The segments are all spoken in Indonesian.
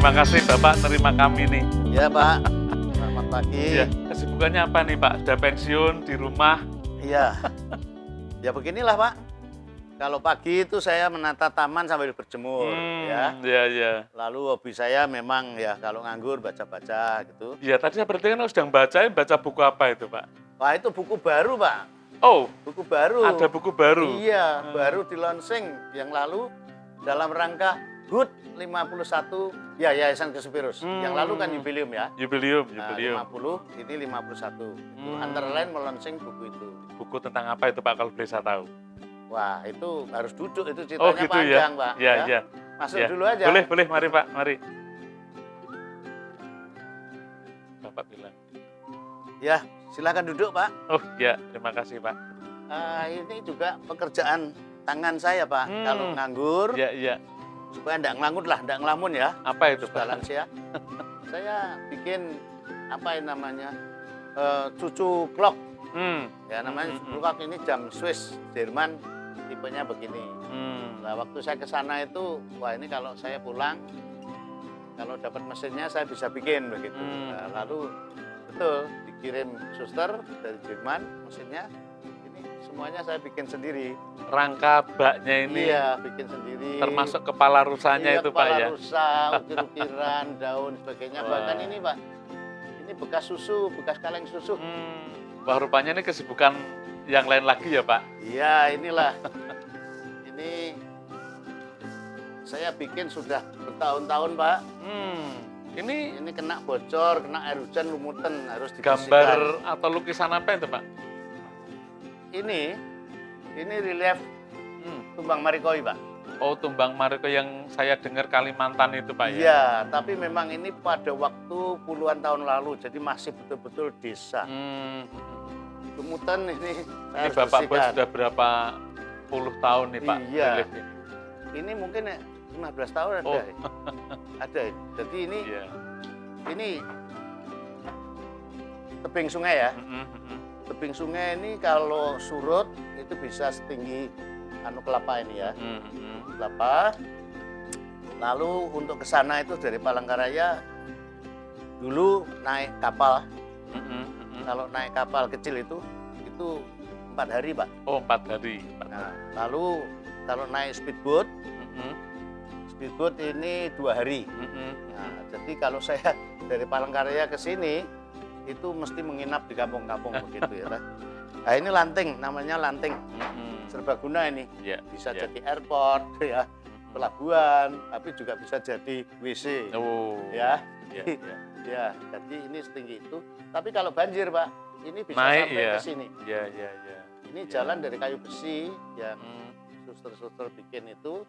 terima kasih Bapak nerima kami nih. Ya Pak, selamat pagi. Ya, kesibukannya apa nih Pak? Sudah pensiun di rumah? Iya, ya beginilah Pak. Kalau pagi itu saya menata taman sambil berjemur, ya. Ya. Lalu hobi saya memang ya kalau nganggur baca-baca gitu. Ya, tadi saya berarti kan sedang baca buku apa itu Pak? Wah itu buku baru Pak, Oh, buku baru. ada buku baru? Iya, baru di launching yang lalu dalam rangka HUT 51, ya Yayasan Kesepirus. Yang lalu kan jubileum ya. Jubileum. Nah, 50, ini 51. Antara lain melaunching buku itu. Buku tentang apa itu Pak kalau boleh saya tahu? Wah, itu harus duduk, itu ceritanya Oh gitu panjang, ya? Pak. Iya. Masuk Ya. dulu aja. Boleh, mari Pak, mari. Bapak bilang. Ya, silakan duduk, Pak. Oh ya, terima kasih Pak. Ini juga pekerjaan tangan saya, Pak. Kalau nganggur, Iya. supaya enggak nganggur lah, enggak ngelamun ya. Apa itu Pak? Balance ya. Saya bikin, apa yang namanya, cucu clock. Ya, namanya cucu clock ini jam Swiss, Jerman, tipenya begini. Nah, waktu saya ke sana itu, wah ini kalau saya pulang, kalau dapat mesinnya saya bisa bikin begitu. Nah, lalu betul dikirim suster dari Jerman mesinnya, ini semuanya saya bikin sendiri. Rangka baknya ini Iya, bikin sendiri. termasuk kepala rusanya Iya, itu Pak ya? kepala rusa, ukir-ukiran, daun sebagainya. Wah. Bahkan ini Pak, ini bekas susu, bekas kaleng susu. Wah rupanya ini kesibukan yang lain lagi ya Pak? Iya, inilah. Ini saya bikin sudah bertahun-tahun Pak. Ini Ini kena bocor, kena air hujan, lumutan, harus dibersihkan. gambar atau lukisan apa itu Pak? Ini relief Tumbang Marikoi Pak. Oh tumbang Mariko yang saya dengar Kalimantan itu Pak ya? Iya, tapi memang ini pada waktu puluhan tahun lalu, jadi masih betul-betul desa. Lumutan ini Ini harus Bapak buat bersihkan. sudah berapa puluh tahun nih Pak? Iya. relief ini? Ini mungkin 15 tahun ada. Oh. Ada. Jadi Iya. ini tebing sungai ya. Mm-mm. Tebing sungai ini kalau surut itu bisa setinggi kelapa ini ya. Kelapa. Lalu untuk ke sana itu dari Palangkaraya dulu naik kapal. Kalau naik kapal kecil itu 4 hari Pak. Oh 4 hari. Nah, lalu kalau naik speedboat ini 2 hari. Nah, jadi kalau saya dari Palangkaraya ke sini itu mesti menginap di kampung-kampung begitu ya. Nah ini lanting, namanya lanting. Serbaguna ini. Iya. Bisa iya. jadi airport ya, pelabuhan, tapi juga bisa jadi WC. Oh. Ya. Iya. Ya, jadi ini setinggi itu. Tapi kalau banjir, Pak, ini bisa Naik, sampai ya. ke sini. Iya. Ini jalan dari kayu besi yang suster-suster bikin itu.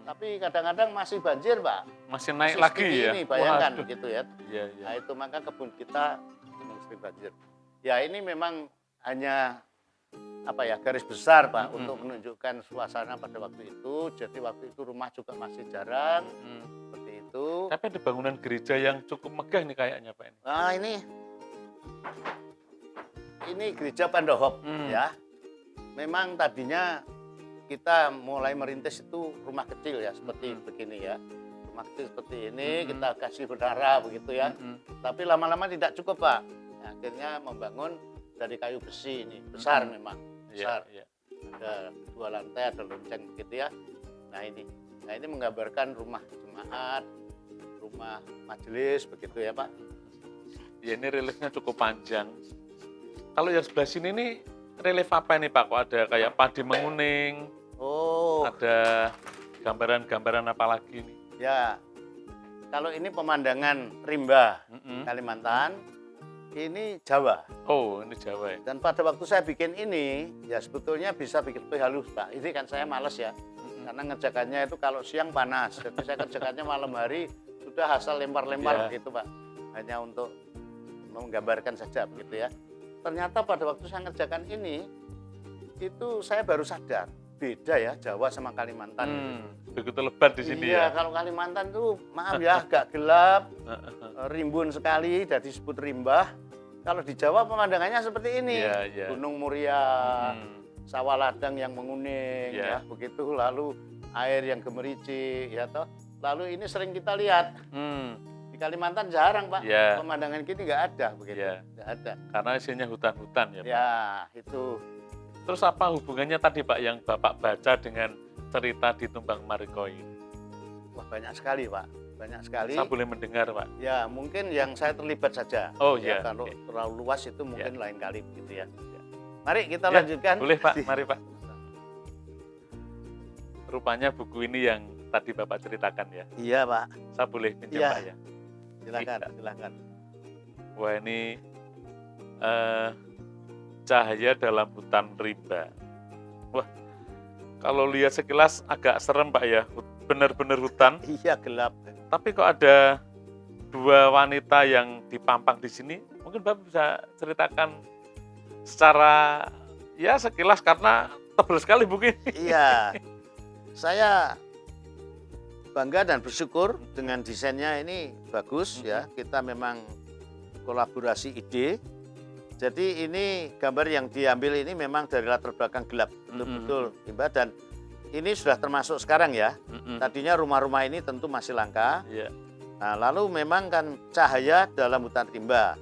Tapi kadang-kadang masih banjir, Pak. Masih naik Masih lagi setinggi ya? Ini, bayangkan Waduh. gitu ya. Iya. Nah, itu maka kebun kita mesti banjir. Ya, ini memang hanya garis besar Pak untuk menunjukkan suasana pada waktu itu. Jadi waktu itu rumah juga masih jarang seperti itu. Tapi ada bangunan gereja yang cukup megah nih kayaknya Pak ini. Nah ini gereja Pandohop ya. Memang tadinya kita mulai merintis itu rumah kecil ya seperti begini ya. Rumah kecil seperti ini kita kasih menara begitu ya. Tapi lama-lama tidak cukup Pak. Nah, akhirnya membangun dari kayu besi ini besar memang. Besar. Iya. Ada 2 lantai, ada lonceng begitu ya. Nah ini menggambarkan rumah jemaat, rumah majelis begitu ya Pak. Ya ini reliefnya cukup panjang. Kalau yang sebelah sini nih relief apa nih Pak? Kok ada kayak padi menguning? Oh Ada gambaran-gambaran apa lagi nih? ya, kalau ini pemandangan rimba Kalimantan, ini Jawa. Oh ini Jawa ya? Dan pada waktu saya bikin ini, ya sebetulnya bisa bikin lebih halus Pak. Ini kan saya males ya, karena ngerjakannya itu kalau siang panas. Jadi saya kerjakannya malam hari, sudah asal lempar-lempar gitu Pak. Hanya untuk menggambarkan saja begitu ya. Ternyata pada waktu saya ngerjakan ini, itu saya baru sadar, beda ya Jawa sama Kalimantan. Begitu lebat di sini Iya, ya? kalau Kalimantan tuh maaf ya agak gelap, rimbun sekali, jadi disebut rimbah. Kalau di Jawa pemandangannya seperti ini, Iya. Gunung Muria, sawah ladang yang menguning, ya begitu, lalu air yang gemericik, ya toh. Lalu ini sering kita lihat. Di Kalimantan jarang, Pak. Ya. Pemandangan gini nggak ada begitu. Ya. Nggak ada. Karena isinya hutan-hutan ya Pak. Ya, itu. Terus apa hubungannya tadi Pak yang Bapak baca dengan cerita di Tumbang Marikoi? Wah, banyak sekali, Pak. Banyak sekali. Saya boleh mendengar Pak? Ya, mungkin yang saya terlibat saja. Oh ya. ya. Kalau Oke. terlalu luas itu mungkin Ya. lain kali begitu ya. Mari kita Ya, lanjutkan. boleh Pak, mari Pak. Rupanya buku ini yang tadi Bapak ceritakan ya. Iya, Pak. Saya boleh pinjam Iya. Pak ya? Silakan, Iya. silakan. Wah ini cahaya dalam hutan rimba. Wah, kalau lihat sekilas agak serem Pak ya, benar-benar hutan. Iya, gelap. Tapi kok ada dua wanita yang dipampang di sini, mungkin Bapak bisa ceritakan secara ya sekilas karena tebal sekali buku ini. Iya. Saya bangga dan bersyukur dengan desainnya ini bagus ya. Kita memang kolaborasi ide. Jadi ini gambar yang diambil ini memang dari latar belakang gelap, betul-betul rimba, dan ini sudah termasuk sekarang ya. Tadinya rumah-rumah ini tentu masih langka. Iya. Nah, lalu memang kan cahaya dalam hutan rimba.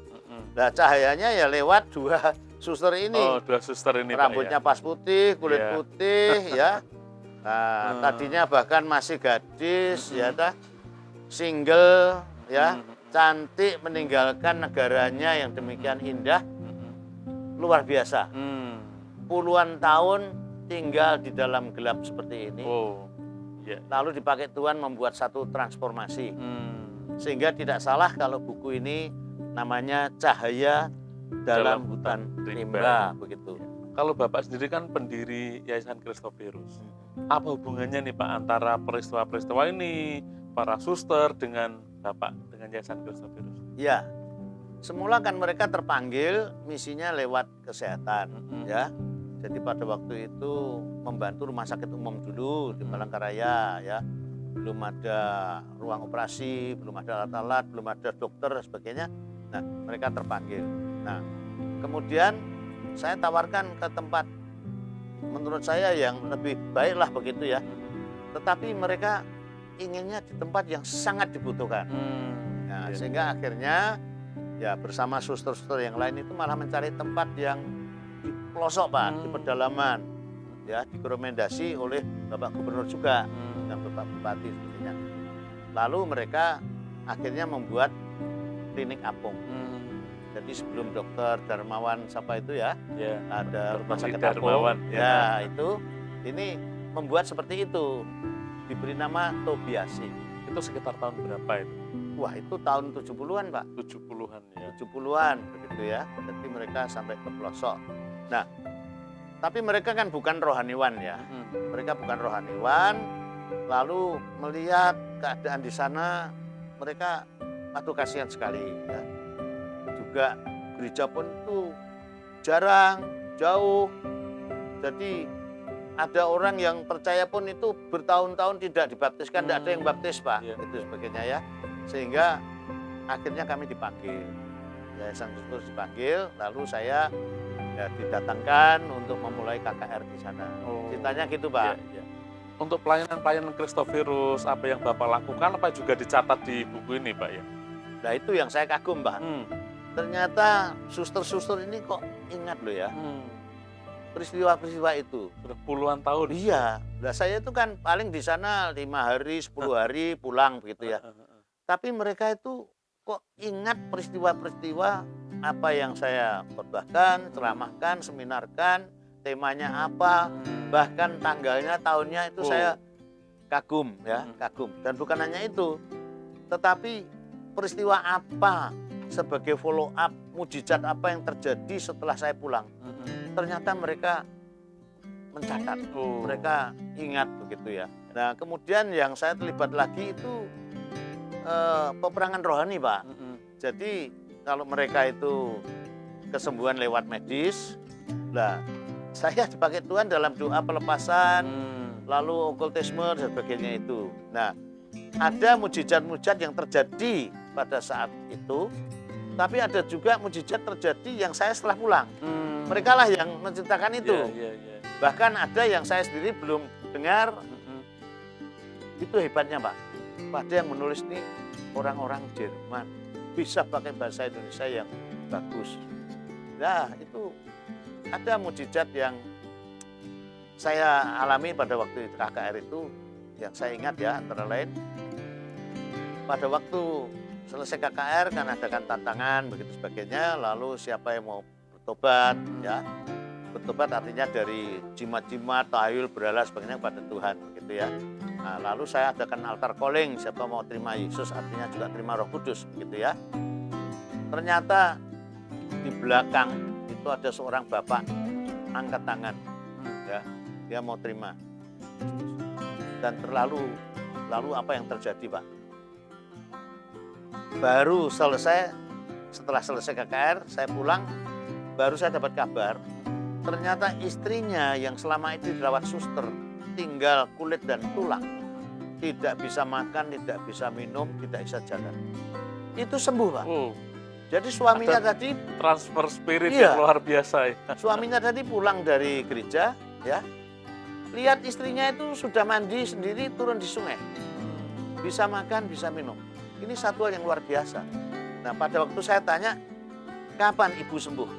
Nah, cahayanya ya lewat dua suster ini. Oh, dua suster ini Rambutnya Pak pas putih, kulit Iya. putih ya. Nah, tadinya bahkan masih gadis ya dah. Single ya, cantik meninggalkan negaranya yang demikian indah, luar biasa. Puluhan tahun tinggal di dalam gelap seperti ini. Oh, ya. Lalu dipakai Tuhan membuat satu transformasi. Sehingga tidak salah kalau buku ini namanya Cahaya dalam Hutan Rimba, begitu. Kalau Bapak sendiri kan pendiri Yayasan Christophorus. Apa hubungannya nih Pak antara peristiwa-peristiwa ini, para suster dengan Bapak, dengan Yayasan Christophorus? Ya, semula kan mereka terpanggil misinya lewat kesehatan, ya. Jadi pada waktu itu membantu rumah sakit umum dulu di Palangkaraya, ya. Belum ada ruang operasi, belum ada alat-alat, belum ada dokter dan sebagainya. Nah, mereka terpanggil. Nah, kemudian saya tawarkan ke tempat menurut saya yang lebih baik lah begitu ya. Tetapi mereka inginnya di tempat yang sangat dibutuhkan. Nah, sehingga akhirnya ya bersama suster-suster yang lain itu malah mencari tempat yang di pelosok Pak, di pedalaman. Ya, direkomendasi oleh Bapak Gubernur juga dan Bapak Bupati sebetulnya. Lalu mereka akhirnya membuat klinik apung. Jadi sebelum dokter Darmawan siapa itu ya, ada rumah sakit Darmawan. apung. Ya, itu ini membuat seperti itu. Diberi nama Tobiasi. Itu sekitar tahun berapa itu? Wah, itu tahun 70-an, Pak. 70-an ya. 70-an begitu ya. Jadi mereka sampai ke pelosok. Nah, tapi mereka kan bukan rohaniwan ya. Mereka bukan rohaniwan. Lalu melihat keadaan di sana, mereka aduh kasihan sekali ya. Juga gereja pun itu jarang, jauh. Jadi ada orang yang percaya pun itu bertahun-tahun tidak dibaptiskan, tidak ada yang baptis Pak, itu sebagainya ya. Sehingga akhirnya kami dipanggil, Yayasan Christophorus dipanggil, lalu saya ya didatangkan untuk memulai KKR di sana. Ceritanya gitu Pak. Ya. Untuk pelayanan-pelayanan Christophorus, apa yang Bapak lakukan, apa juga dicatat di buku ini Pak ya? Nah itu yang saya kagum Pak. Ternyata suster-suster ini kok ingat loh ya. Peristiwa-peristiwa itu. Sudah puluhan tahun. Iya. Nah saya itu kan paling di sana 5 hari, 10 hari pulang begitu ya. Tapi mereka itu kok ingat peristiwa-peristiwa apa yang saya khotbahkan, ceramahkan, seminarkan, temanya apa, bahkan tanggalnya, tahunnya itu saya kagum ya, kagum. Dan bukan hanya itu, tetapi peristiwa apa sebagai follow up, mujizat apa yang terjadi setelah saya pulang. Ternyata mereka mencatat, mereka ingat begitu ya. Nah kemudian yang saya terlibat lagi itu peperangan rohani Pak. Jadi kalau mereka itu kesembuhan lewat medis, lah saya dipakai Tuhan dalam doa pelepasan, lalu okultisme dan sebagainya itu. Nah ada mujizat-mujizat yang terjadi pada saat itu, tapi ada juga mujizat terjadi yang saya setelah pulang. Mereka lah yang menceritakan itu. Bahkan ada yang saya sendiri belum dengar. Itu hebatnya Pak. pada yang menulis ini orang-orang Jerman, bisa pakai bahasa Indonesia yang bagus. Nah, itu ada mukjizat yang saya alami pada waktu itu KKR itu, yang saya ingat ya, antara lain pada waktu selesai KKR kan adakan tantangan begitu sebagainya, lalu siapa yang mau bertobat ya, bertobat artinya dari jimat-jimat, tahayul, berhala sebagainya kepada Tuhan begitu ya. Nah, lalu saya adakan altar calling, siapa mau terima Yesus artinya juga terima Roh Kudus begitu ya. Ternyata di belakang itu ada seorang bapak angkat tangan ya, dia mau terima. Dan lalu apa yang terjadi, Pak? Baru selesai, setelah selesai KKR, saya pulang, baru saya dapat kabar, ternyata istrinya yang selama itu dirawat suster, tinggal kulit dan tulang, tidak bisa makan, tidak bisa minum, tidak bisa jalan. Itu sembuh, Pak. Jadi suaminya tadi transfer spirit iya, yang luar biasa ya. Suaminya tadi pulang dari gereja, ya, lihat istrinya itu sudah mandi sendiri, turun di sungai, bisa makan, bisa minum. Ini satu hal yang luar biasa. Nah, pada waktu saya tanya, kapan ibu sembuh?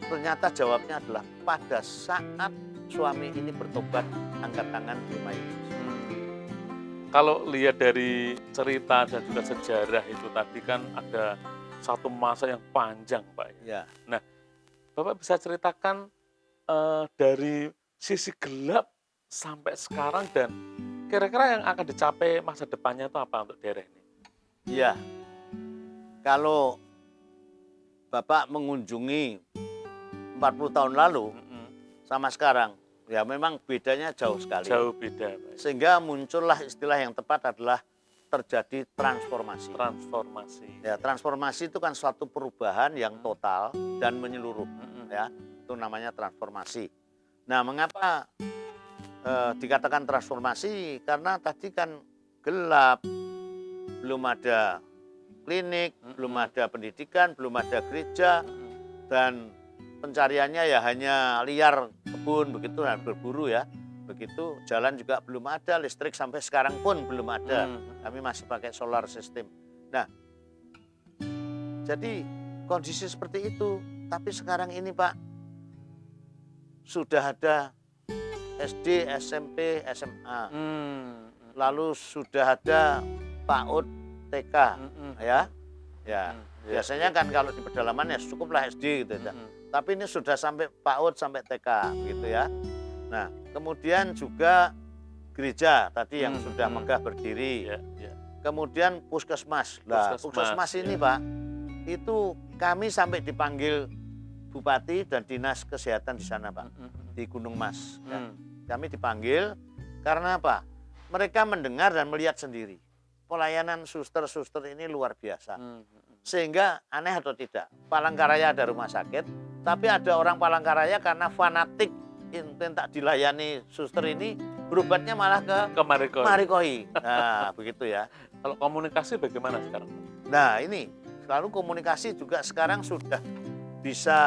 Ternyata jawabnya adalah pada saat suami ini bertobat, angkat tangan, terima Yesus. Kalau lihat dari cerita dan juga sejarah itu tadi kan ada satu masa yang panjang, Pak. Ya. Nah, Bapak bisa ceritakan dari sisi gelap sampai sekarang dan kira-kira yang akan dicapai masa depannya itu apa untuk daerah ini? Iya. Kalau Bapak mengunjungi 40 tahun lalu sama sekarang, ya memang bedanya jauh sekali. Jauh beda, Pak. Sehingga muncullah istilah yang tepat adalah terjadi transformasi. Transformasi. Ya, transformasi itu kan suatu perubahan yang total dan menyeluruh. Ya, itu namanya transformasi. Nah, mengapa dikatakan transformasi? Karena tadi kan gelap, belum ada klinik, belum ada pendidikan, belum ada gereja, dan pencariannya ya hanya liar, kebun begitu dan berburu ya. Begitu, jalan juga belum ada, listrik sampai sekarang pun belum ada. Kami masih pakai solar system. Nah, jadi kondisi seperti itu. Tapi sekarang ini, Pak, sudah ada SD, SMP, SMA. Lalu sudah ada PAUD, TK, ya. Ya, biasanya kan kalau di pedalaman ya cukuplah SD gitu ya. Tapi ini sudah sampai PAUD sampai TK gitu ya. Nah, kemudian juga gereja tadi yang sudah megah berdiri. Kemudian puskesmas. Nah, puskesmas ini, Pak, itu kami sampai dipanggil Bupati dan Dinas Kesehatan di sana, Pak, di Gunung Mas. Ya. Kami dipanggil karena apa? Mereka mendengar dan melihat sendiri. Pelayanan suster-suster ini luar biasa. Sehingga aneh atau tidak, Palangkaraya ada rumah sakit, tapi ada orang Palangkaraya karena fanatik tak dilayani suster ini, berobatnya malah ke Marikoi. Nah, begitu ya. Kalau komunikasi bagaimana sekarang? Nah, ini selalu komunikasi juga sekarang sudah bisa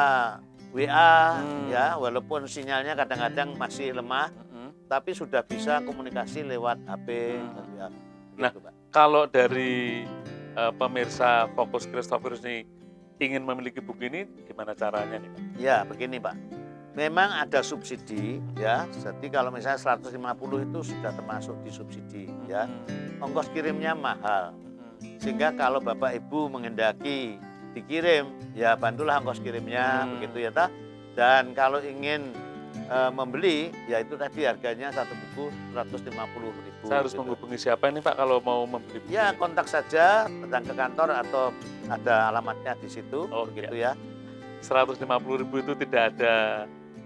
WA ya, walaupun sinyalnya kadang-kadang masih lemah, tapi sudah bisa komunikasi lewat HP. Ya, nah, gitu, Pak. Kalau dari pemirsa Fokus Christophorus ini ingin memiliki buku ini, gimana caranya nih, Pak? Ya, begini, Pak. Memang ada subsidi ya. Jadi kalau misalnya 150 itu sudah termasuk di subsidi ya. Ongkos kirimnya mahal. Sehingga kalau Bapak Ibu menghendaki dikirim, ya bantulah ongkos kirimnya begitu ya, ta. Dan kalau ingin membeli, ya itu tadi harganya satu buku 150.000. Saya harus menghubungi siapa ini, Pak, kalau mau membeli buku? Ya, kontak saja, datang ke kantor atau ada alamatnya di situ, begitu ya. 150.000 itu tidak ada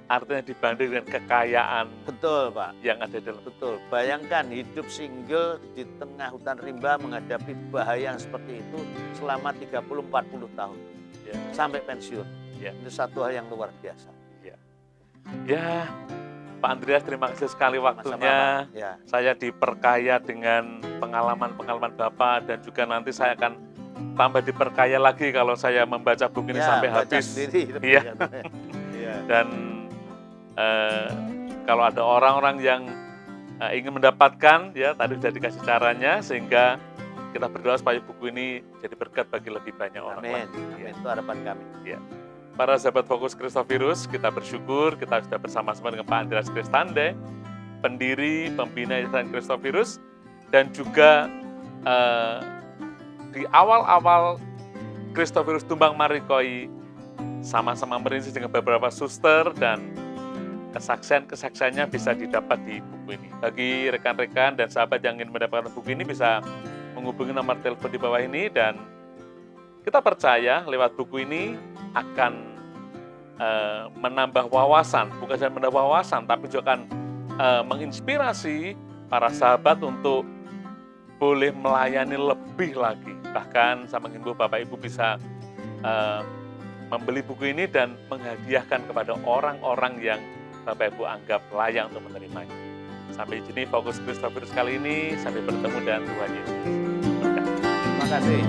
artinya dibanding dengan kekayaan. Betul, Pak. Yang ada dalam. Betul. Bayangkan hidup single di tengah hutan rimba menghadapi bahaya yang seperti itu selama 30-40 tahun. Ya. Sampai pensiun. Ya. Itu satu hal yang luar biasa. Ya, Pak Andreas, terima kasih sekali waktunya. Ya. Saya diperkaya dengan pengalaman-pengalaman Bapak dan juga nanti saya akan tambah diperkaya lagi kalau saya membaca buku ini sampai habis. Iya. Ya. Dan kalau ada orang-orang yang ingin mendapatkan, ya tadi sudah dikasih caranya, sehingga kita berdoa supaya buku ini jadi berkat bagi lebih banyak orang. Amin. Ya. Amin. Itu harapan kami. Ya. Para sahabat Fokus Christophirus, kita bersyukur kita sudah bersama-sama dengan Pak Andreas Kristande, pendiri, pembina Yayasan Christophirus, dan juga di awal-awal Christophirus Tumbang Marikoi sama-sama merintis dengan beberapa suster, dan kesaksian-kesaksiannya bisa didapat di buku ini. Bagi rekan-rekan dan sahabat yang ingin mendapatkan buku ini bisa menghubungi nomor telepon di bawah ini, dan kita percaya lewat buku ini akan menambah wawasan, bukan saja menambah wawasan, tapi juga akan menginspirasi para sahabat untuk boleh melayani lebih lagi. Bahkan saya menghimbau Bapak Ibu bisa membeli buku ini dan menghadiahkan kepada orang-orang yang Bapak Ibu anggap layak untuk menerimanya. Sampai di sini Fokus Christophirus kali ini. Sampai bertemu dan Tuhan Yesus. Terima kasih.